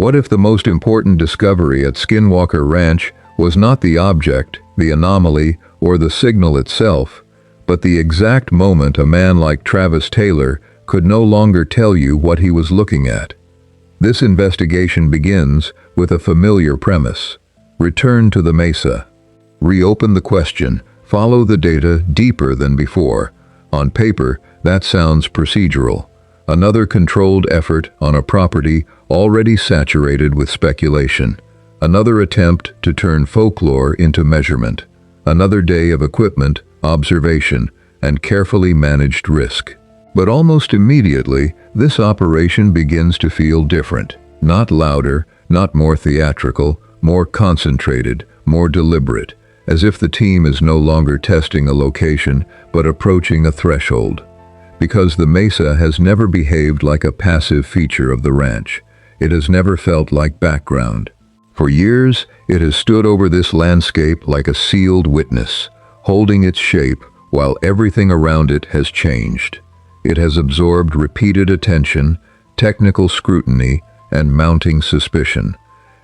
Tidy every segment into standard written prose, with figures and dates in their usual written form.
What if the most important discovery at Skinwalker Ranch was not the object, the anomaly, or the signal itself, but the exact moment a man like Travis Taylor could no longer tell you what he was looking at? This investigation begins with a familiar premise. Return to the Mesa. Reopen the question. Follow the data deeper than before. On paper, that sounds procedural. Another controlled effort on a property already saturated with speculation. Another attempt to turn folklore into measurement. Another day of equipment, observation, and carefully managed risk. But almost immediately, this operation begins to feel different. Not louder, not more theatrical, more concentrated, more deliberate, as if the team is no longer testing a location, but approaching a threshold. Because the Mesa has never behaved like a passive feature of the ranch. It has never felt like background. For years, it has stood over this landscape like a sealed witness, holding its shape while everything around it has changed. It has absorbed repeated attention, technical scrutiny, and mounting suspicion.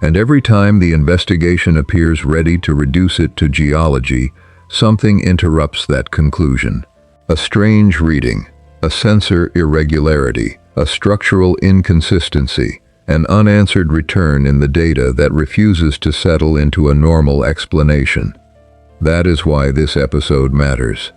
And every time the investigation appears ready to reduce it to geology, something interrupts that conclusion. A strange reading, a sensor irregularity, a structural inconsistency, an unanswered return in the data that refuses to settle into a normal explanation. That is why this episode matters.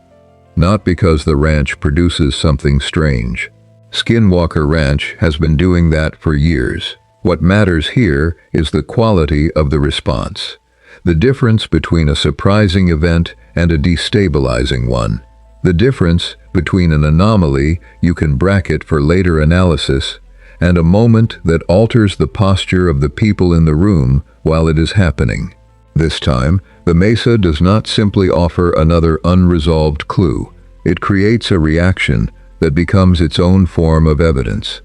Not because the ranch produces something strange. Skinwalker Ranch has been doing that for years. What matters here is the quality of the response. The difference between a surprising event and a destabilizing one. The difference between an anomaly you can bracket for later analysis and a moment that alters the posture of the people in the room while it is happening. This time, the Mesa does not simply offer another unresolved clue. It creates a reaction that becomes its own form of evidence.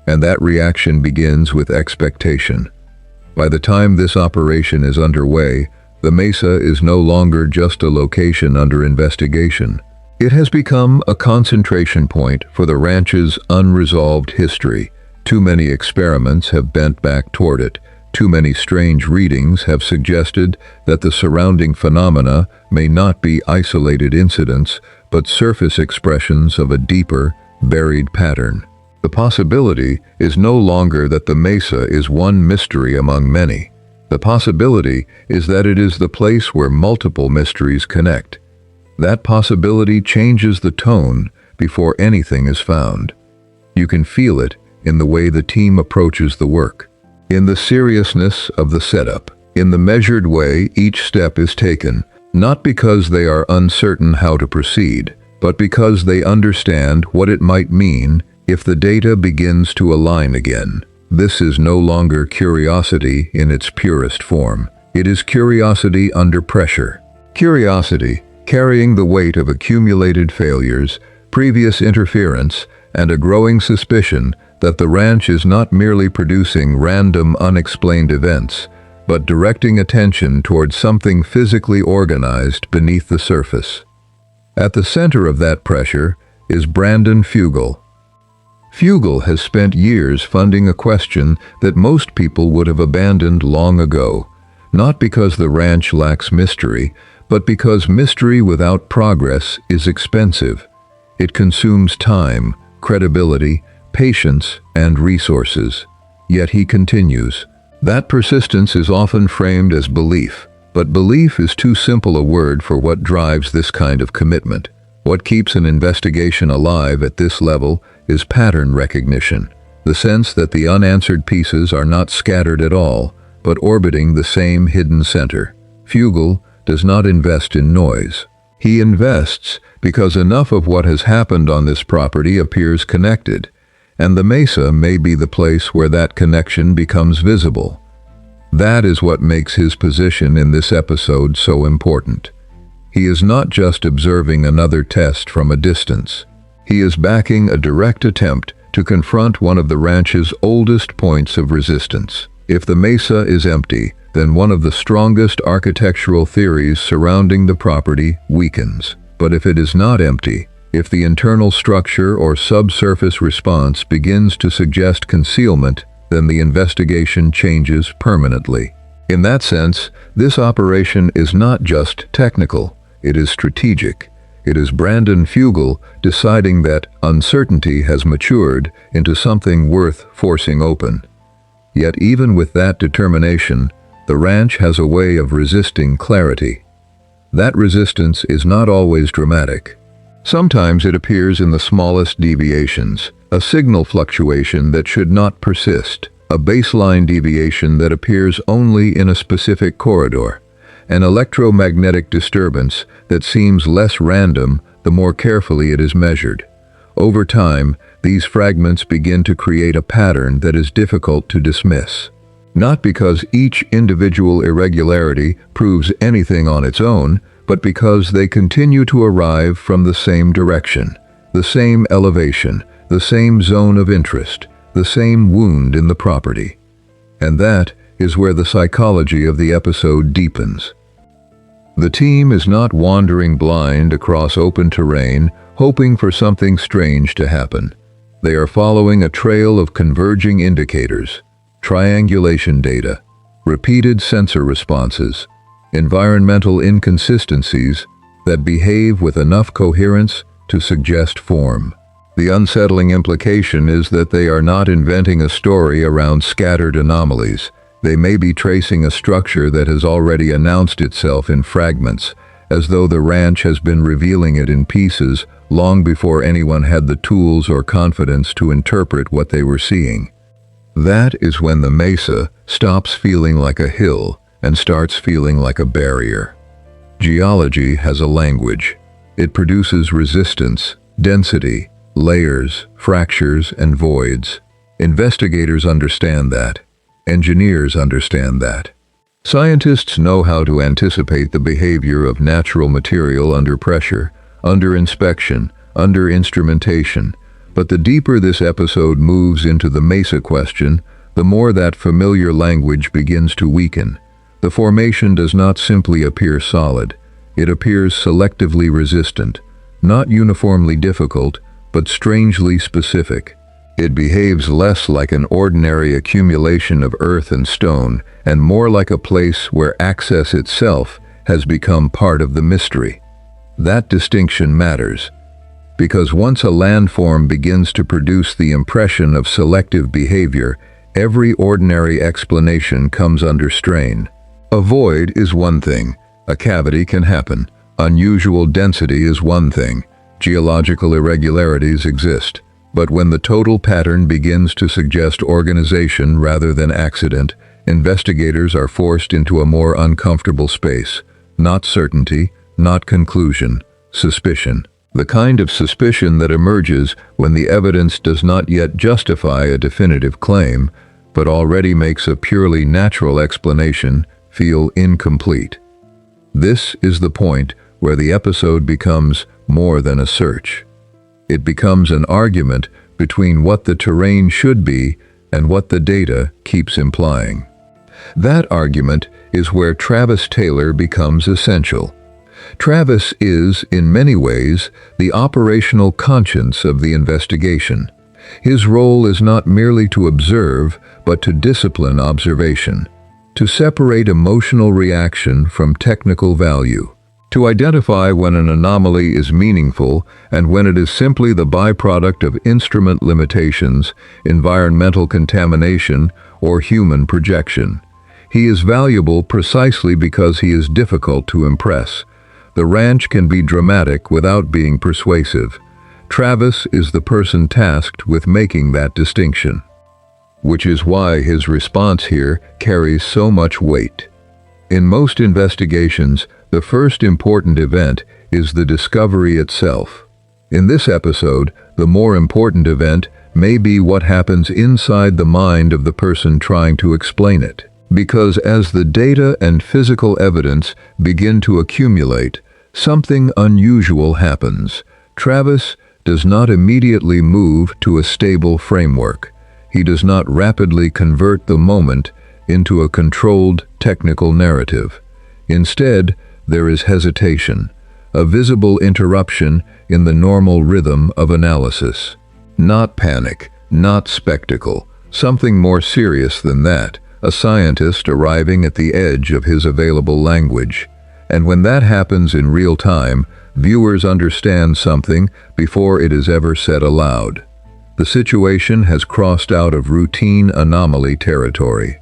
And that reaction begins with expectation. By the time this operation is underway, the Mesa is no longer just a location under investigation. It has become a concentration point for the ranch's unresolved history. Too many experiments have bent back toward it. Too many strange readings have suggested that the surrounding phenomena may not be isolated incidents, but surface expressions of a deeper, buried pattern. The possibility is no longer that the Mesa is one mystery among many. The possibility is that it is the place where multiple mysteries connect. That possibility changes the tone before anything is found. You can feel it in the way the team approaches the work, in the seriousness of the setup, in the measured way each step is taken, not because they are uncertain how to proceed, but because they understand what it might mean if the data begins to align again. This is no longer curiosity in its purest form. It is curiosity under pressure. Curiosity carrying the weight of accumulated failures, previous interference, and a growing suspicion that the ranch is not merely producing random, unexplained events, but directing attention towards something physically organized beneath the surface. At the center of that pressure is Brandon Fugal. Fugal has spent years funding a question that most people would have abandoned long ago, not because the ranch lacks mystery, but because mystery without progress is expensive. It consumes time, credibility, patience, and resources. Yet he continues. That persistence is often framed as belief, but belief is too simple a word for what drives this kind of commitment. What keeps an investigation alive at this level is pattern recognition, the sense that the unanswered pieces are not scattered at all, but orbiting the same hidden center. Fugal does not invest in noise. He invests because enough of what has happened on this property appears connected, and the Mesa may be the place where that connection becomes visible. That is what makes his position in this episode so important. He is not just observing another test from a distance. He is backing a direct attempt to confront one of the ranch's oldest points of resistance. If the Mesa is empty, then one of the strongest architectural theories surrounding the property weakens. But if it is not empty, if the internal structure or subsurface response begins to suggest concealment, then the investigation changes permanently. In that sense, this operation is not just technical, it is strategic. It is Brandon Fugal deciding that uncertainty has matured into something worth forcing open. Yet even with that determination, the ranch has a way of resisting clarity. That resistance is not always dramatic. Sometimes it appears in the smallest deviations, a signal fluctuation that should not persist, a baseline deviation that appears only in a specific corridor, an electromagnetic disturbance that seems less random the more carefully it is measured. Over time, these fragments begin to create a pattern that is difficult to dismiss. Not because each individual irregularity proves anything on its own, but because they continue to arrive from the same direction, the same elevation, the same zone of interest, the same wound in the property. And that is where the psychology of the episode deepens. The team is not wandering blind across open terrain, hoping for something strange to happen. They are following a trail of converging indicators, triangulation data, repeated sensor responses, environmental inconsistencies that behave with enough coherence to suggest form. The unsettling implication is that they are not inventing a story around scattered anomalies. They may be tracing a structure that has already announced itself in fragments, as though the ranch has been revealing it in pieces long before anyone had the tools or confidence to interpret what they were seeing. That is when the Mesa stops feeling like a hill and starts feeling like a barrier. Geology has a language. It produces resistance, density, layers, fractures, and voids. Investigators understand that. Engineers understand that. Scientists know how to anticipate the behavior of natural material under pressure, under inspection, under instrumentation. But the deeper this episode moves into the Mesa question, the more that familiar language begins to weaken. The formation does not simply appear solid. It appears selectively resistant, not uniformly difficult, but strangely specific. It behaves less like an ordinary accumulation of earth and stone, and more like a place where access itself has become part of the mystery. That distinction matters, because once a landform begins to produce the impression of selective behavior, every ordinary explanation comes under strain. A void is one thing. A cavity can happen. Unusual density is one thing. Geological irregularities exist. But when the total pattern begins to suggest organization rather than accident, investigators are forced into a more uncomfortable space. Not certainty, not conclusion, suspicion. The kind of suspicion that emerges when the evidence does not yet justify a definitive claim, but already makes a purely natural explanation feel incomplete. This is the point where the episode becomes more than a search. It becomes an argument between what the terrain should be and what the data keeps implying. That argument is where Travis Taylor becomes essential. Travis is, in many ways, the operational conscience of the investigation. His role is not merely to observe, but to discipline observation, to separate emotional reaction from technical value, to identify when an anomaly is meaningful and when it is simply the byproduct of instrument limitations, environmental contamination, or human projection. He is valuable precisely because he is difficult to impress. The ranch can be dramatic without being persuasive. Travis is the person tasked with making that distinction, which is why his response here carries so much weight. In most investigations, the first important event is the discovery itself. In this episode, the more important event may be what happens inside the mind of the person trying to explain it. Because as the data and physical evidence begin to accumulate, something unusual happens. Travis does not immediately move to a stable framework. He does not rapidly convert the moment into a controlled technical narrative. Instead, there is hesitation, a visible interruption in the normal rhythm of analysis. Not panic, not spectacle, Something more serious than that, a scientist arriving at the edge of his available language. And when that happens in real time, viewers understand something before it is ever said aloud. The situation has crossed out of routine anomaly territory.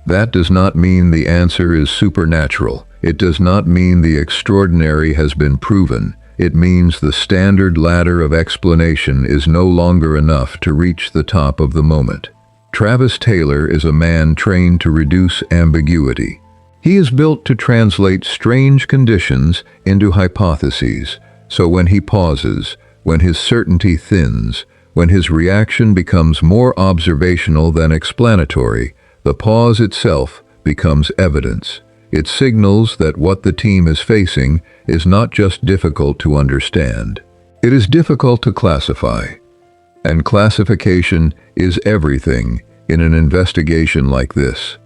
That does not mean the answer is supernatural. It does not mean the extraordinary has been proven. It means the standard ladder of explanation is no longer enough to reach the top of the moment. Travis Taylor is a man trained to reduce ambiguity. He is built to translate strange conditions into hypotheses, so when he pauses, when his certainty thins, when his reaction becomes more observational than explanatory, the pause itself becomes evidence. It signals that what the team is facing is not just difficult to understand. It is difficult to classify. And classification is everything in an investigation like this.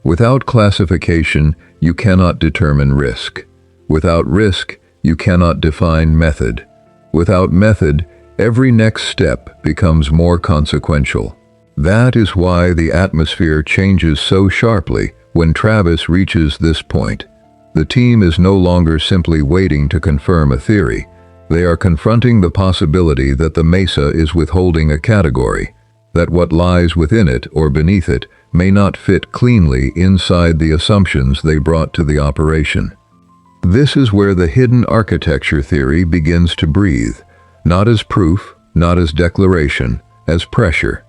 Without classification, you cannot determine risk. Without risk, you cannot define method. Without method, every next step becomes more consequential. That is why the atmosphere changes so sharply when Travis reaches this point. The team is no longer simply waiting to confirm a theory. They are confronting the possibility that the Mesa is withholding a category, that what lies within it or beneath it may not fit cleanly inside the assumptions they brought to the operation. This is where the hidden architecture theory begins to breathe, not as proof, not as declaration, as pressure.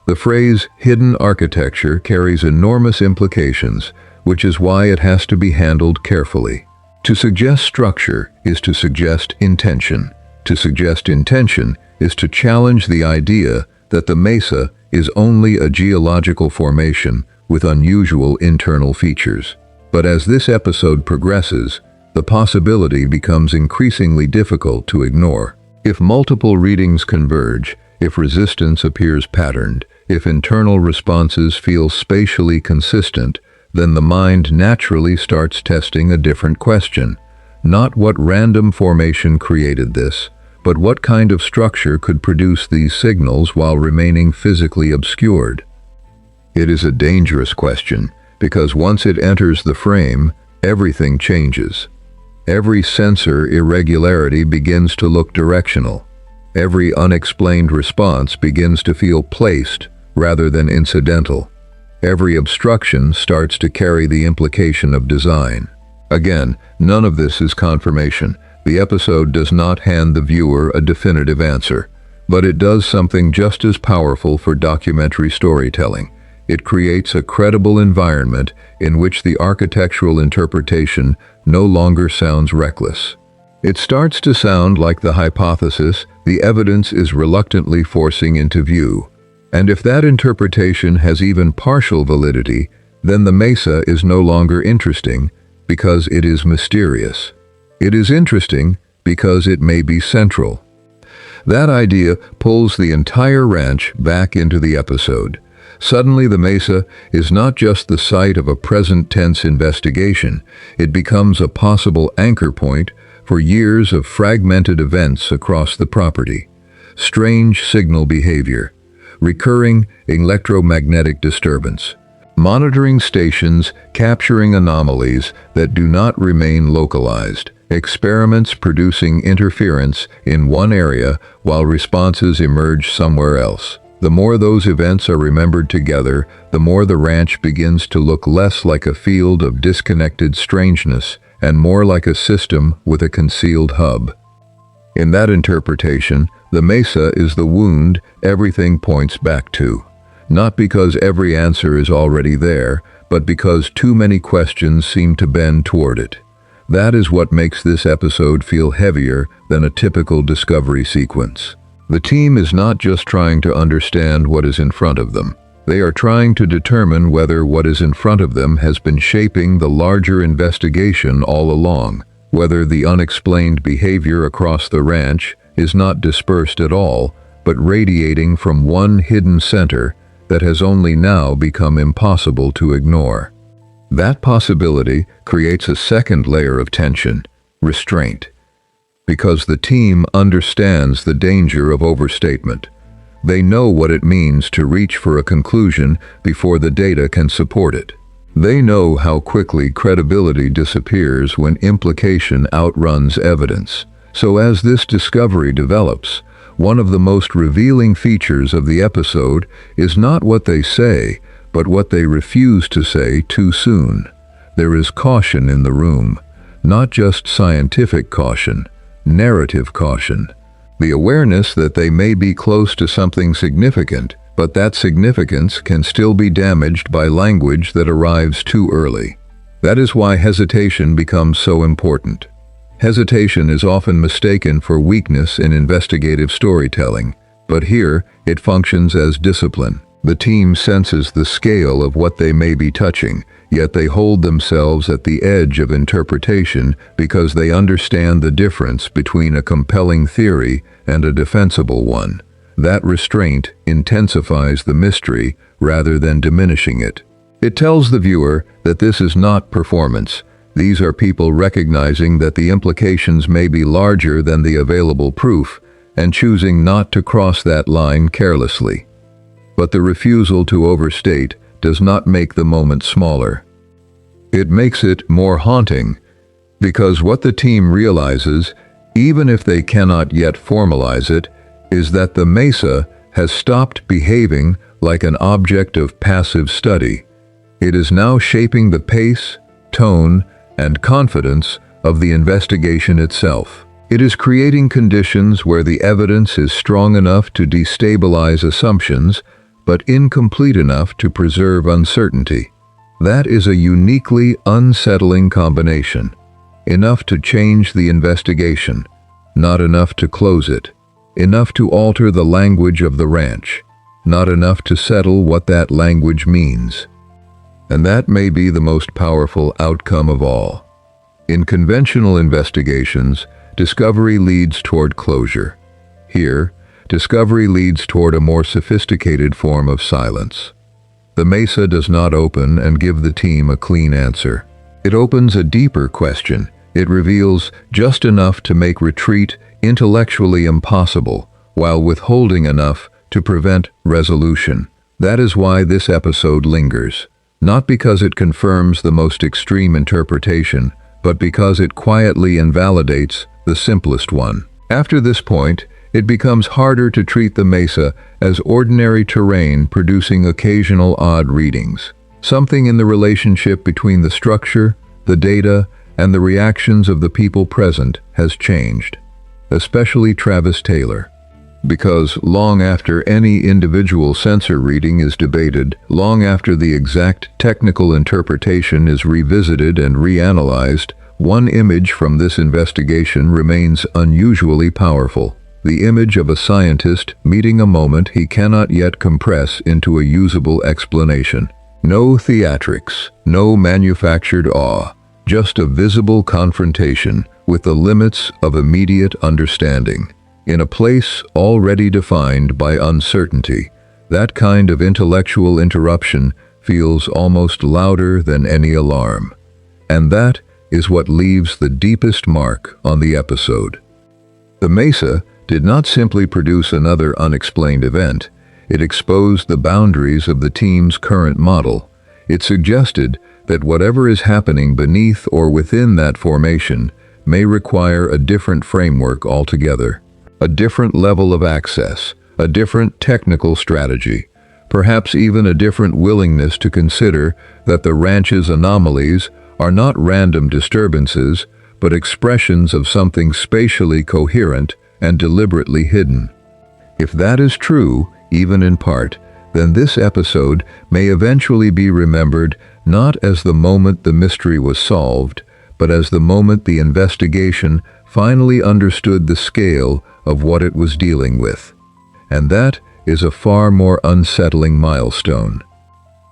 The phrase hidden architecture carries enormous implications, which is why it has to be handled carefully. To suggest structure is to suggest intention. To suggest intention is to challenge the idea that the Mesa is only a geological formation with unusual internal features. But as this episode progresses, the possibility becomes increasingly difficult to ignore. If multiple readings converge, if resistance appears patterned, if internal responses feel spatially consistent, then the mind naturally starts testing a different question. Not what random formation created this, but what kind of structure could produce these signals while remaining physically obscured. It is a dangerous question, because once it enters the frame, everything changes. Every sensor irregularity begins to look directional. Every unexplained response begins to feel placed rather than incidental. Every obstruction starts to carry the implication of design. Again, none of this is confirmation. The episode does not hand the viewer a definitive answer, but it does something just as powerful for documentary storytelling. It creates a credible environment in which the architectural interpretation no longer sounds reckless. It starts to sound like the hypothesis the evidence is reluctantly forcing into view. And if that interpretation has even partial validity, then the Mesa is no longer interesting because it is mysterious. It is interesting because it may be central. That idea pulls the entire ranch back into the episode. Suddenly the Mesa is not just the site of a present-tense investigation, it becomes a possible anchor point for years of fragmented events across the property. Strange signal behavior, recurring electromagnetic disturbance, monitoring stations capturing anomalies that do not remain localized, experiments producing interference in one area while responses emerge somewhere else. The more those events are remembered together, the more the ranch begins to look less like a field of disconnected strangeness and more like a system with a concealed hub. In that interpretation, the Mesa is the wound everything points back to, not because every answer is already there, but because too many questions seem to bend toward it. That is what makes this episode feel heavier than a typical discovery sequence. The team is not just trying to understand what is in front of them. They are trying to determine whether what is in front of them has been shaping the larger investigation all along, whether the unexplained behavior across the ranch is not dispersed at all, but radiating from one hidden center that has only now become impossible to ignore. That possibility creates a second layer of tension, restraint, because the team understands the danger of overstatement. They know what it means to reach for a conclusion before the data can support it. They know how quickly credibility disappears when implication outruns evidence. So as this discovery develops, one of the most revealing features of the episode is not what they say, but what they refuse to say too soon. There is caution in the room, not just scientific caution, narrative caution. The awareness that they may be close to something significant, but that significance can still be damaged by language that arrives too early. That is why hesitation becomes so important. Hesitation is often mistaken for weakness in investigative storytelling, but here it functions as discipline. The team senses the scale of what they may be touching, yet they hold themselves at the edge of interpretation because they understand the difference between a compelling theory and a defensible one. That restraint intensifies the mystery rather than diminishing it. It tells the viewer that this is not performance. These are people recognizing that the implications may be larger than the available proof and choosing not to cross that line carelessly. But the refusal to overstate does not make the moment smaller. It makes it more haunting, because what the team realizes, even if they cannot yet formalize it, is that the Mesa has stopped behaving like an object of passive study. It is now shaping the pace, tone, and confidence of the investigation itself. It is creating conditions where the evidence is strong enough to destabilize assumptions, but incomplete enough to preserve uncertainty. That is a uniquely unsettling combination. Enough to change the investigation, not enough to close it. Enough to alter the language of the ranch, not enough to settle what that language means. And that may be the most powerful outcome of all. In conventional investigations, discovery leads toward closure. Here, discovery leads toward a more sophisticated form of silence. The Mesa does not open and give the team a clean answer. It opens a deeper question. It reveals just enough to make retreat intellectually impossible, while withholding enough to prevent resolution. That is why this episode lingers. Not because it confirms the most extreme interpretation, but because it quietly invalidates the simplest one. After this point, it becomes harder to treat the Mesa as ordinary terrain producing occasional odd readings. Something in the relationship between the structure, the data, and the reactions of the people present has changed, especially Travis Taylor. Because long after any individual sensor reading is debated, long after the exact technical interpretation is revisited and reanalyzed, one image from this investigation remains unusually powerful. The image of a scientist meeting a moment he cannot yet compress into a usable explanation. No theatrics, no manufactured awe, just a visible confrontation with the limits of immediate understanding. In a place already defined by uncertainty, that kind of intellectual interruption feels almost louder than any alarm. And that is what leaves the deepest mark on the episode. The Mesa did not simply produce another unexplained event. It exposed the boundaries of the team's current model. It suggested that whatever is happening beneath or within that formation may require a different framework altogether. A different level of access, a different technical strategy, perhaps even a different willingness to consider that the ranch's anomalies are not random disturbances, but expressions of something spatially coherent and deliberately hidden. If that is true, even in part, then this episode may eventually be remembered not as the moment the mystery was solved, but as the moment the investigation finally understood the scale of what it was dealing with. And that is a far more unsettling milestone.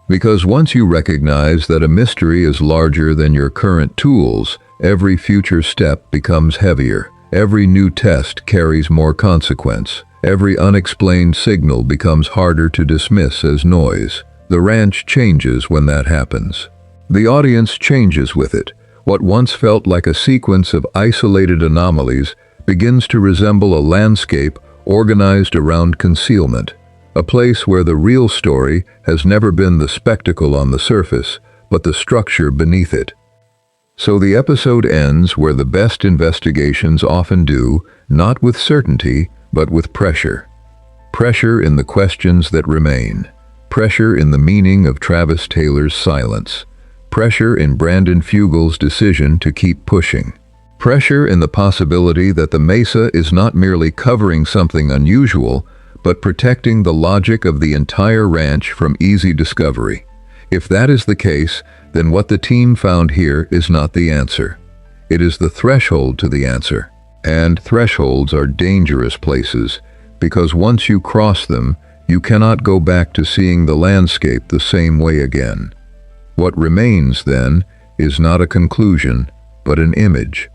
Because once you recognize that a mystery is larger than your current tools, every future step becomes heavier. Every new test carries more consequence. Every unexplained signal becomes harder to dismiss as noise. The ranch changes when that happens. The audience changes with it. What once felt like a sequence of isolated anomalies begins to resemble a landscape organized around concealment, a place where the real story has never been the spectacle on the surface, but the structure beneath it. So the episode ends where the best investigations often do, not with certainty, but with pressure. Pressure in the questions that remain. Pressure in the meaning of Travis Taylor's silence. Pressure in Brandon Fugal's decision to keep pushing. Pressure in the possibility that the Mesa is not merely covering something unusual, but protecting the logic of the entire ranch from easy discovery. If that is the case, then what the team found here is not the answer. It is the threshold to the answer. And thresholds are dangerous places, because once you cross them, you cannot go back to seeing the landscape the same way again. What remains, then, is not a conclusion, but an image.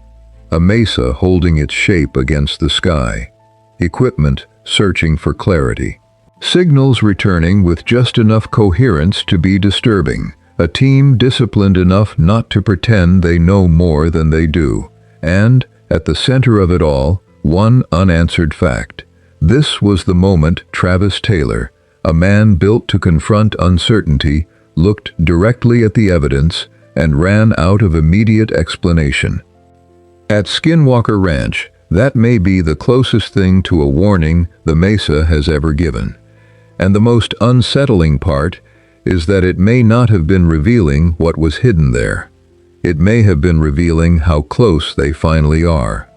A mesa holding its shape against the sky. Equipment searching for clarity. Signals returning with just enough coherence to be disturbing. A team disciplined enough not to pretend they know more than they do. And, at the center of it all, one unanswered fact. This was the moment Travis Taylor, a man built to confront uncertainty, looked directly at the evidence and ran out of immediate explanation. At Skinwalker Ranch, that may be the closest thing to a warning the Mesa has ever given. And the most unsettling part is that it may not have been revealing what was hidden there. It may have been revealing how close they finally are.